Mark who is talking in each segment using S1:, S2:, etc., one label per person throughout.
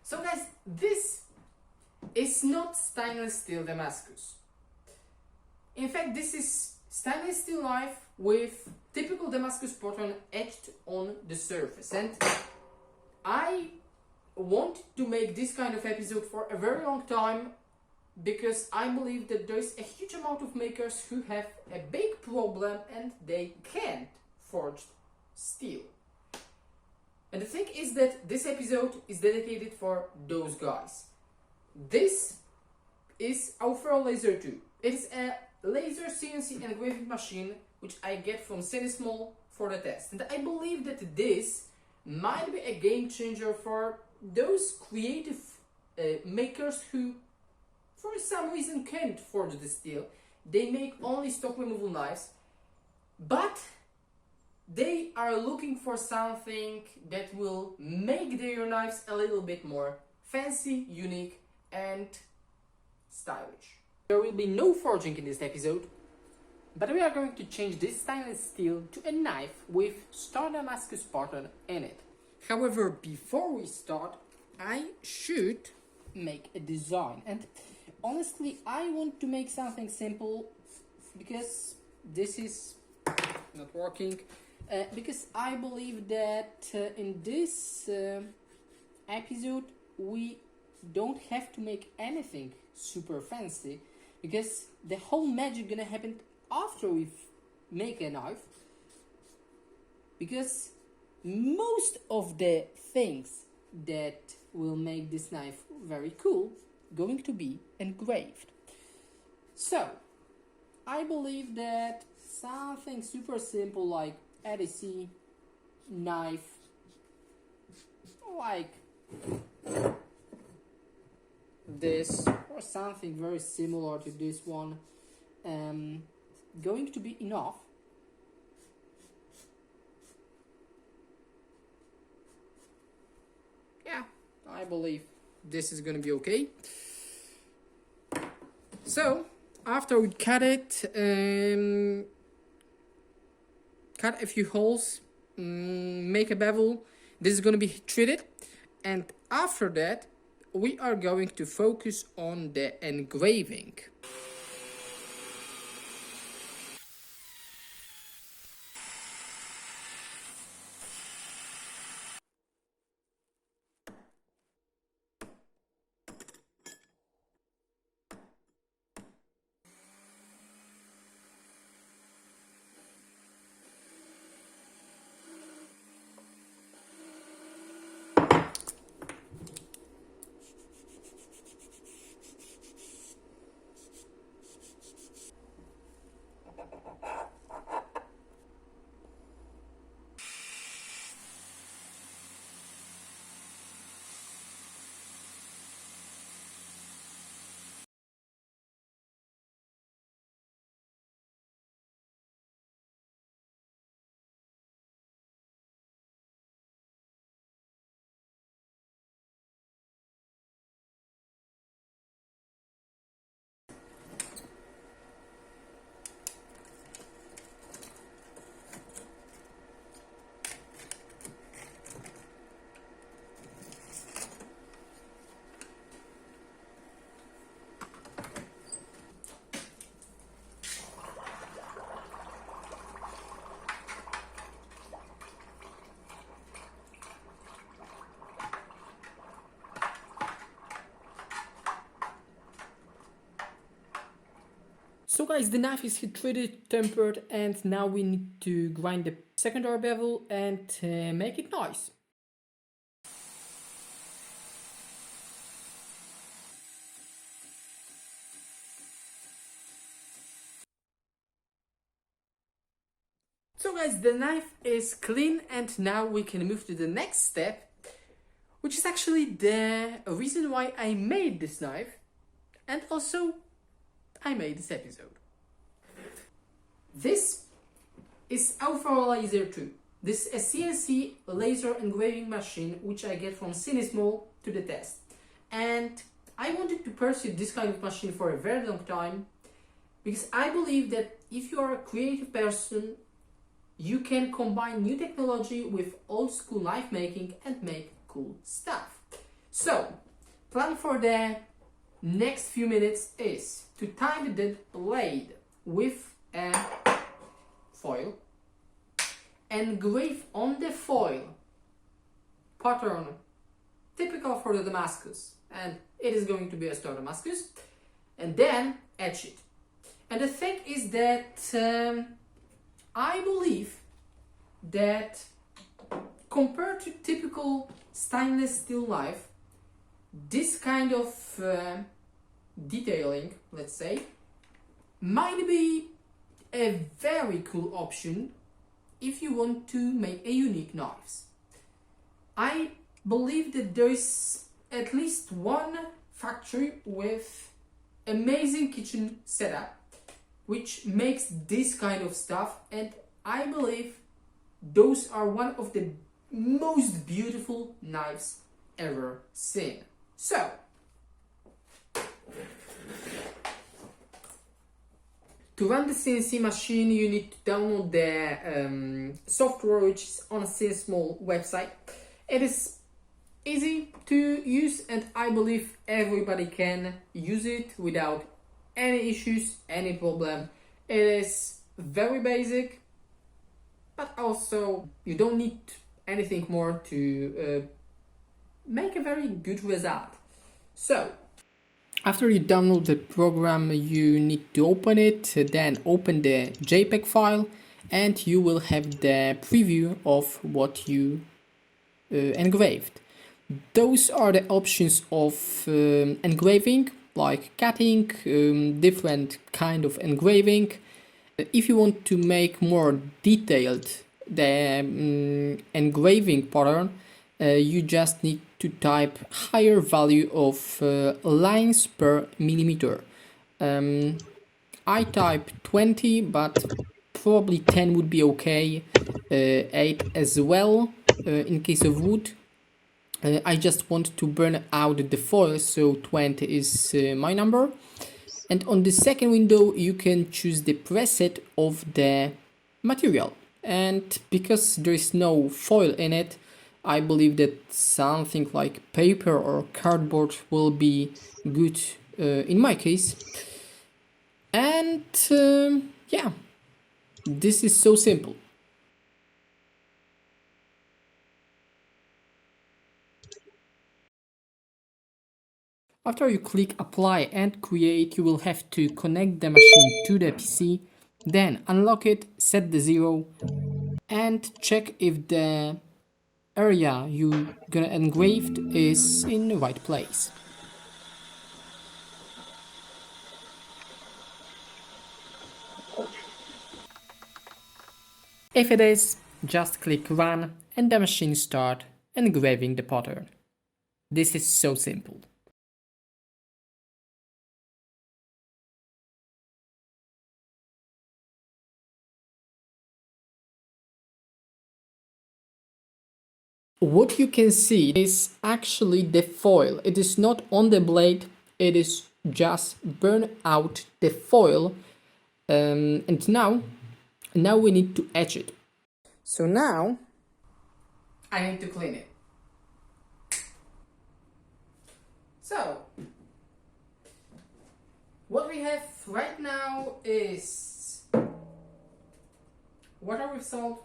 S1: So guys, this is not stainless steel Damascus. In fact, this is stainless steel knife with typical Damascus pattern etched on the surface. And I want to make this kind of episode for a very long time because I believe that there is a huge amount of makers who have a big problem and they can't forge steel. And the thing is that this episode is dedicated for those guys. This is Aufero Laser 2. It is a laser CNC engraving machine which I get from Sinismall for the test. And I believe that this might be a game changer for those creative makers who for some reason can't forge the steel. They make only stock removal knives, but they are looking for something that will make their knives a little bit more fancy, unique and stylish. There will be no forging in this episode, but we are going to change this stainless steel to a knife with star Damascus pattern in it. However, before we start, I should make a design. And honestly, I want to make something simple because this is not working. Because I believe that in this episode we don't have to make anything super fancy, because the whole magic gonna happen after we make a knife, because most of the things that will make this knife very cool going to be engraved. So I believe that something super simple like ADC knife, like this, or something very similar to this one, going to be enough. Yeah, I believe this is gonna be okay. So after we cut it, cut a few holes, make a bevel. This is going to be treated, and after that we are going to focus on the engraving. So guys, the knife is heat treated, tempered, and now we need to grind the secondary bevel and make it nice. So guys, the knife is clean, and now we can move to the next step, which is actually the reason why I made this knife, and also I made this episode. This is Aufero Laser 2. This is a CNC laser engraving machine which I get from Sinismall to the test. And I wanted to pursue this kind of machine for a very long time because I believe that if you are a creative person, you can combine new technology with old school knife making and make cool stuff. So plan for the next few minutes is to time the blade with a foil, engrave on the foil pattern typical for the Damascus, and it is going to be a star Damascus, and then etch it. And the thing is that I believe that compared to typical stainless steel knife, this kind of detailing, let's say, might be a very cool option if you want to make a unique knives. I believe that there is at least one factory with amazing kitchen setup which makes this kind of stuff, and I believe those are one of the most beautiful knives ever seen. So to run the CNC machine, you need to download the software which is on a Sinismall website. It is easy to use, and I believe everybody can use it without any issues, any problem. It is very basic, but also you don't need anything more to make a very good result. So after you download the program, you need to open it, then open the JPEG file, and you will have the preview of what you engraved. Those are the options of engraving, like cutting, different kind of engraving. If you want to make more detailed the engraving pattern, you just need to type higher value of lines per millimeter. I type 20, but probably 10 would be okay, 8 as well in case of wood. I just want to burn out the foil, so 20 is my number. And on the second window you can choose the preset of the material, and because there is no foil in it, I believe that something like paper or cardboard will be good in my case. And yeah, this is so simple. After you click apply and create, you will have to connect the machine to the PC, then unlock it, set the 0, and check if the area you gonna engraved is in the right place. If it is, just click run and the machine start engraving the pattern. This is so simple. What you can see is actually the foil. It is not on the blade, it is just burn out the foil, and now we need to etch it. So now I need to clean it. So what we have right now is water with salt,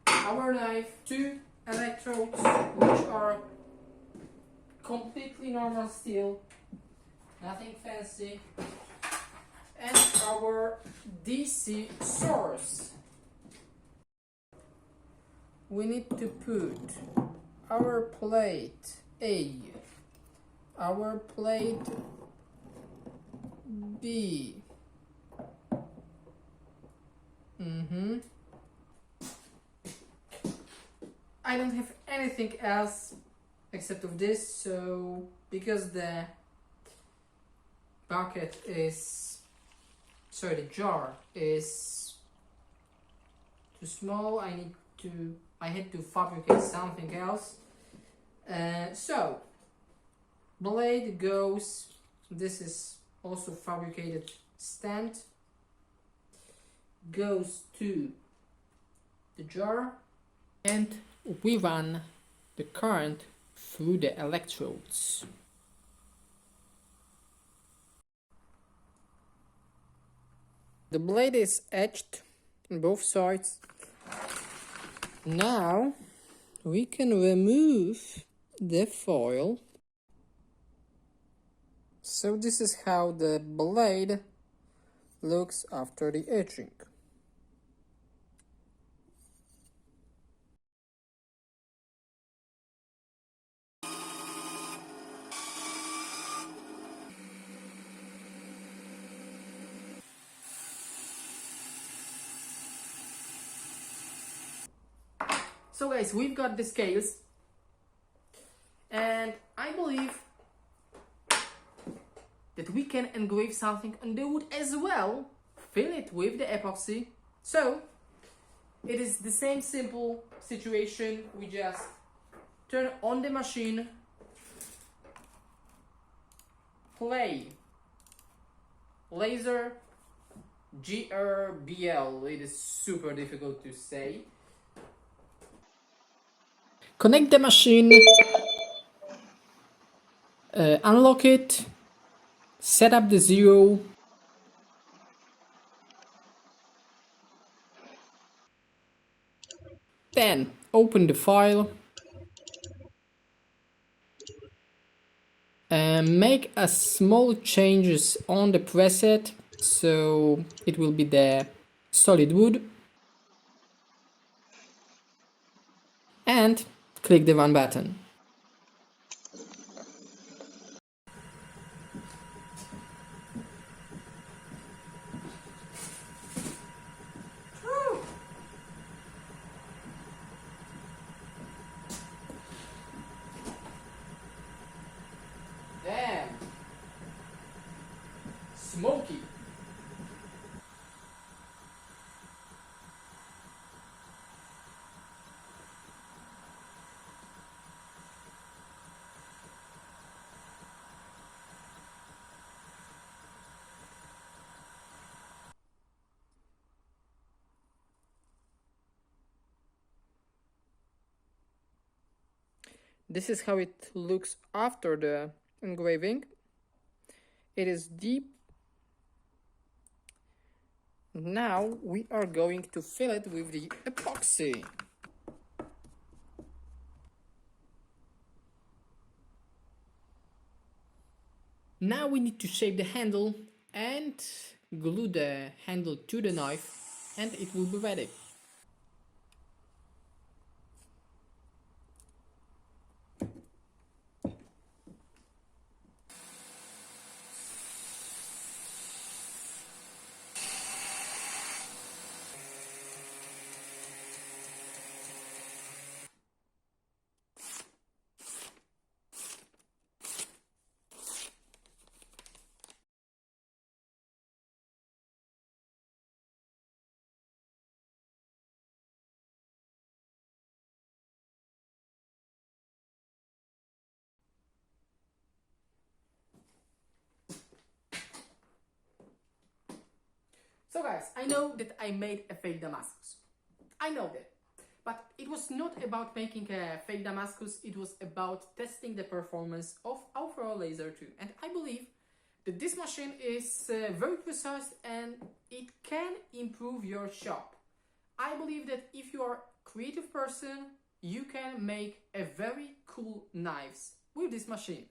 S1: our knife, 2 electrodes which are completely normal steel, nothing fancy, and our DC source. We need to put our plate A, our plate B. I don't have anything else except of this, so because the bucket is, sorry, the jar is too small, I had to fabricate something else. So blade goes, this is also fabricated stand, goes to the jar, and we run the current through the electrodes. The blade is etched on both sides. Now we can remove the foil. So this is how the blade looks after the etching. So guys, we've got the scales, and I believe that we can engrave something on the wood as well, fill it with the epoxy. So it is the same simple situation. We just turn on the machine, play laser GRBL, it is super difficult to say. Connect the machine, unlock it, set up the 0, then open the file, make a small changes on the preset, so it will be the solid wood, and click the run button. Damn! Smoky! This is how it looks after the engraving. It is deep. Now we are going to fill it with the epoxy. Now we need to shape the handle and glue the handle to the knife, and it will be ready. So guys, I know that I made a fake Damascus. I know that. But it was not about making a fake Damascus, it was about testing the performance of Aufero Laser 2. And I believe that this machine is very precise and it can improve your shop. I believe that if you are a creative person, you can make a very cool knives with this machine.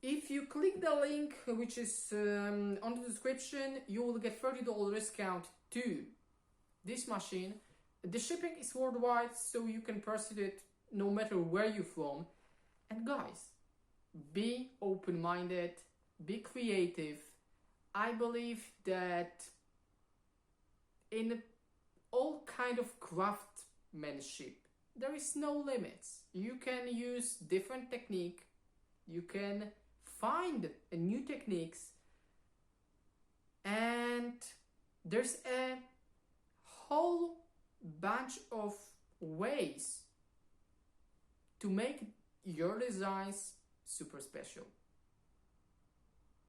S1: If you click the link which is on the description, you will get $30 discount to this machine. The shipping is worldwide, so you can purchase it no matter where you're from. And guys, be open-minded, be creative. I believe that in all kind of craftsmanship, there is no limits. You can use different technique, you can find new techniques, and there's a whole bunch of ways to make your designs super special.